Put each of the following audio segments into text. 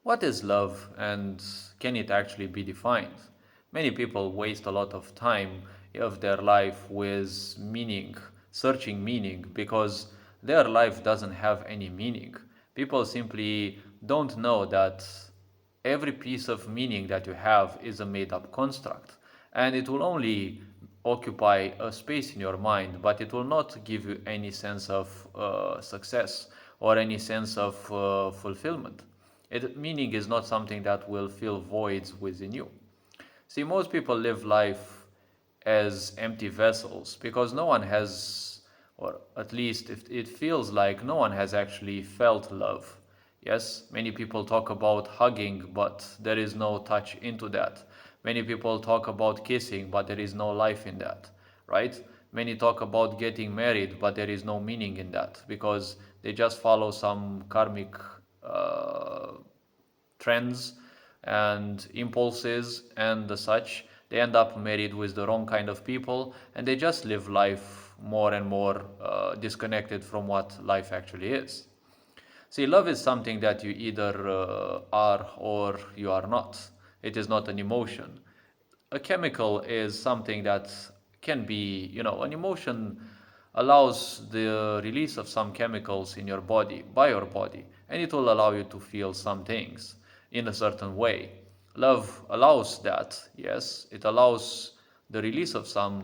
What is love and can it actually be defined? Many people waste a lot of time of their life with meaning, searching meaning, because their life doesn't have any meaning. People simply don't know that every piece of meaning that you have is a made up construct, and it will only occupy a space in your mind, but it will not give you any sense of success or any sense of fulfillment. Meaning is not something that will fill voids within you. See, most people live life as empty vessels because no one has, or at least if it feels like no one has actually felt love. Yes, many people talk about hugging, but there is no touch into that. Many people talk about kissing, but there is no life in that, right? Many talk about getting married, but there is no meaning in that because they just follow some karmic uh, trends and impulses and the such. They end up married with the wrong kind of people and they just live life more and more disconnected from what life actually is. See, love is something that you either are or you are not. It is not an emotion. A chemical is something that can be, an emotion allows the release of some chemicals in your body, by your body, and it will allow you to feel some things in a certain way. Love allows that, yes, it allows the release of some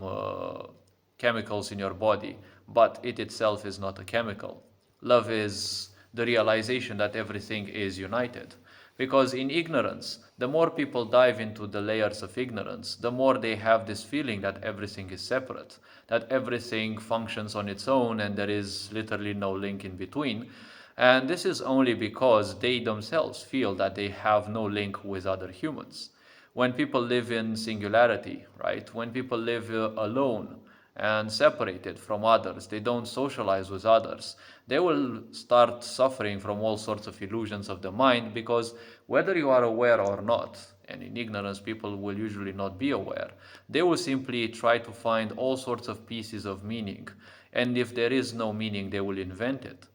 chemicals in your body, but it itself is not a chemical. Love is the realization that everything is united. Because in ignorance, the more people dive into the layers of ignorance, the more they have this feeling that everything is separate, that everything functions on its own and there is literally no link in between. And this is only because they themselves feel that they have no link with other humans. When people live in singularity, right? When people live alone and separated from others, they don't socialize with others, they will start suffering from all sorts of illusions of the mind because whether you are aware or not, and in ignorance people will usually not be aware, they will simply try to find all sorts of pieces of meaning. And if there is no meaning, they will invent it,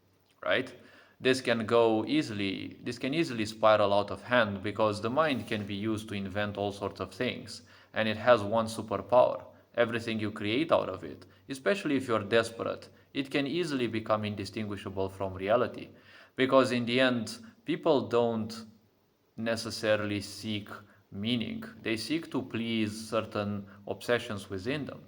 right? This can easily spiral out of hand because the mind can be used to invent all sorts of things, and it has one superpower. Everything you create out of it, especially if you're desperate, it can easily become indistinguishable from reality. Because in the end, people don't necessarily seek meaning, they seek to please certain obsessions within them.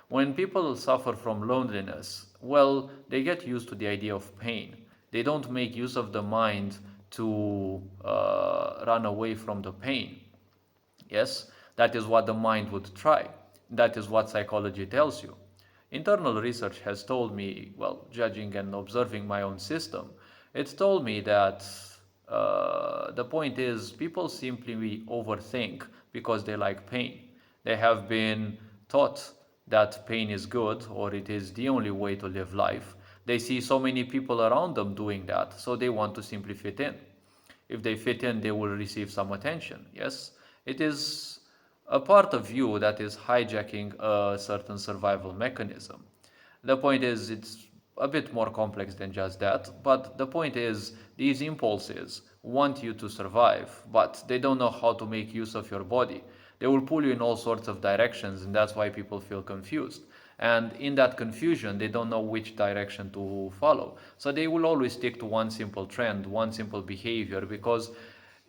When people suffer from loneliness, well, they get used to the idea of pain. They don't make use of the mind to run away from the pain. Yes, that is what the mind would try. That is what psychology tells you. Internal research has told me, well, judging and observing my own system, it's told me that the point is people simply overthink because they like pain. They have been taught that pain is good or it is the only way to live life. They see so many people around them doing that, so they want to simply fit in. If they fit in, they will receive some attention. Yes, it is a part of you that is hijacking a certain survival mechanism. The point is, it's a bit more complex than just that, but the point is, these impulses want you to survive, but they don't know how to make use of your body. They will pull you in all sorts of directions, and that's why people feel confused. And in that confusion, they don't know which direction to follow. So they will always stick to one simple trend, one simple behavior, because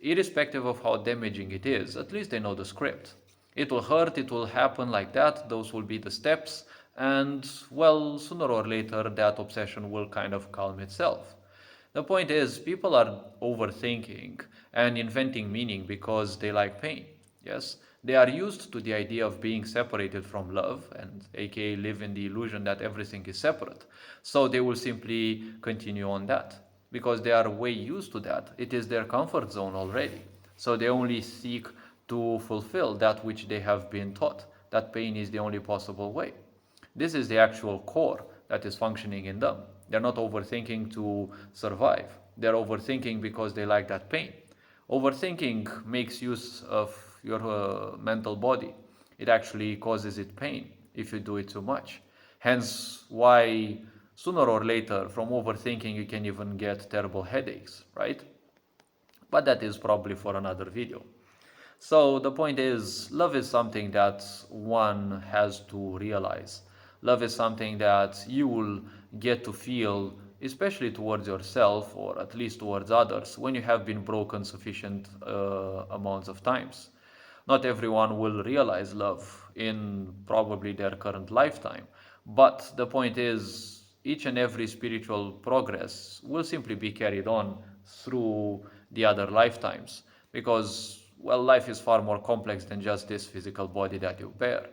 irrespective of how damaging it is, at least they know the script. It will hurt, it will happen like that, those will be the steps, and well, sooner or later, that obsession will kind of calm itself. The point is, people are overthinking and inventing meaning because they like pain. Yes, they are used to the idea of being separated from love, and aka live in the illusion that everything is separate. So they will simply continue on that because they are way used to that. It is their comfort zone already. So they only seek to fulfill that which they have been taught, that pain is the only possible way. This is the actual core that is functioning in them. They're not overthinking to survive. They're overthinking because they like that pain. Overthinking makes use of your mental body. It actually causes it pain if you do it too much. Hence, why sooner or later, from overthinking, you can even get terrible headaches, right? But that is probably for another video. So the point is, love is something that one has to realize. Love is something that you will get to feel, especially towards yourself or at least towards others, when you have been broken sufficient amounts of times. Not everyone will realize love in probably their current lifetime, but the point is, each and every spiritual progress will simply be carried on through the other lifetimes because, well, life is far more complex than just this physical body that you bear.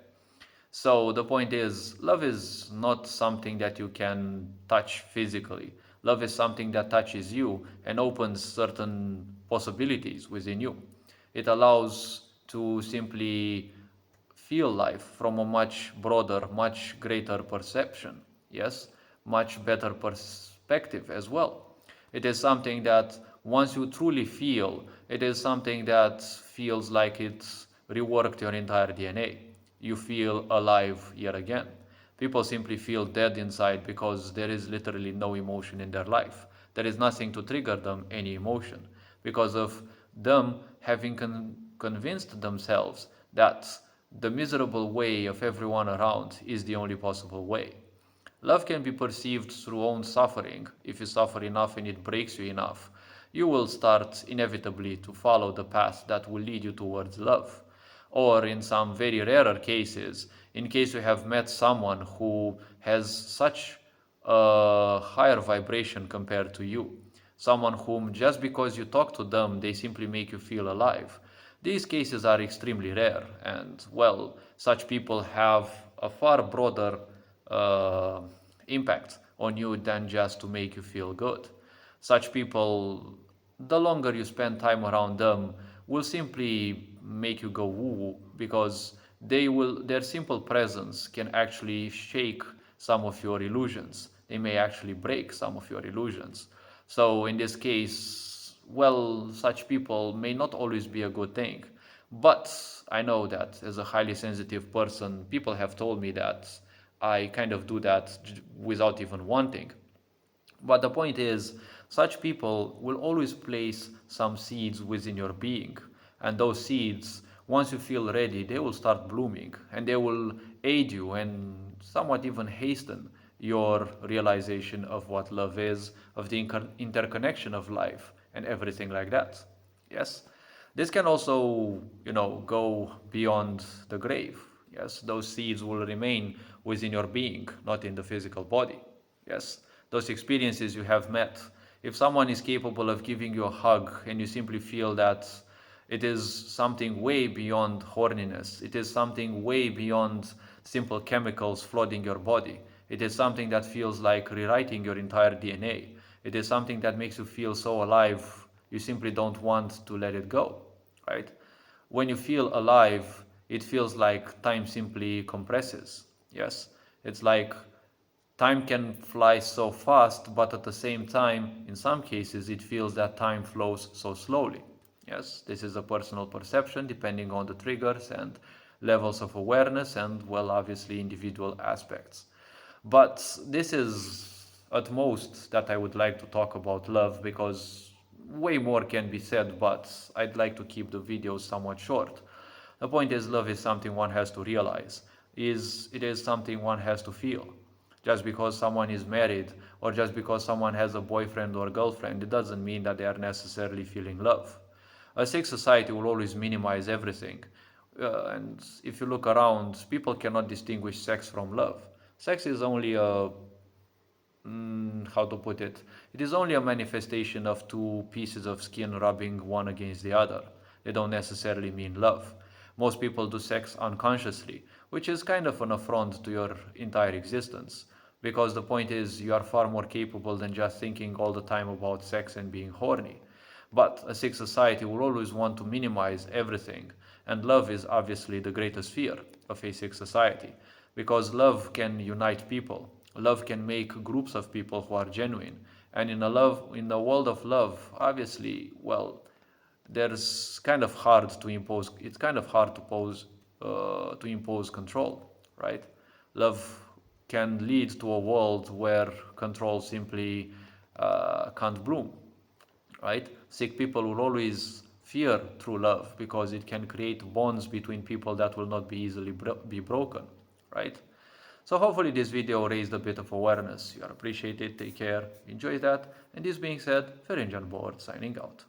So the point is, love is not something that you can touch physically. Love is something that touches you and opens certain possibilities within you. It allows to simply feel life from a much broader, much greater perception. Yes, much better perspective as well. It is something that once you truly feel, it is something that feels like it's reworked your entire DNA. You feel alive yet again. People simply feel dead inside because there is literally no emotion in their life. There is nothing to trigger them any emotion because of them having convinced themselves that the miserable way of everyone around is the only possible way. Love can be perceived through own suffering. If you suffer enough and it breaks you enough, you will start inevitably to follow the path that will lead you towards love. Or in some very rarer cases, in case you have met someone who has such a higher vibration compared to you, someone whom just because you talk to them, they simply make you feel alive. These cases are extremely rare, and well, such people have a far broader uh, impact on you than just to make you feel good. Such people, the longer you spend time around them, will simply make you go woo woo because their simple presence can actually shake some of your illusions. They may actually break some of your illusions. So in this case, well, such people may not always be a good thing. But I know that as a highly sensitive person, people have told me that I kind of do that without even wanting. But the point is, such people will always place some seeds within your being. And those seeds, once you feel ready, they will start blooming and they will aid you and somewhat even hasten your realization of what love is, of the interconnection of life, and everything like that. Yes? This can also, go beyond the grave. Yes, those seeds will remain within your being, not in the physical body. Yes, those experiences you have met. If someone is capable of giving you a hug and you simply feel that it is something way beyond horniness, it is something way beyond simple chemicals flooding your body, it is something that feels like rewriting your entire DNA, it is something that makes you feel so alive, you simply don't want to let it go, right? When you feel alive, it feels like time simply compresses. Yes, it's like time can fly so fast, but at the same time, in some cases, it feels that time flows so slowly. Yes, this is a personal perception depending on the triggers and levels of awareness and, well, obviously, individual aspects. But this is at most that I would like to talk about love because way more can be said, but I'd like to keep the video somewhat short. The point is, love is something one has to realize. It is something one has to feel. Just because someone is married or just because someone has a boyfriend or girlfriend, it doesn't mean that they are necessarily feeling love. A sick society will always minimize everything. And if you look around, people cannot distinguish sex from love. Sex is only a how to put it? It is only a manifestation of two pieces of skin rubbing one against the other. They don't necessarily mean love. Most people do sex unconsciously, which is kind of an affront to your entire existence. Because the point is, you are far more capable than just thinking all the time about sex and being horny. But a sick society will always want to minimize everything, and love is obviously the greatest fear of a sick society, because love can unite people. Love can make groups of people who are genuine. And in the world of love, obviously, well, there's kind of hard to impose. It's kind of hard to impose control, right? Love can lead to a world where control simply can't bloom. right? Sick people will always fear true love because it can create bonds between people that will not be easily be broken, right? So hopefully this video raised a bit of awareness. You are appreciated, take care, enjoy that. And this being said, Ferenc Board signing out.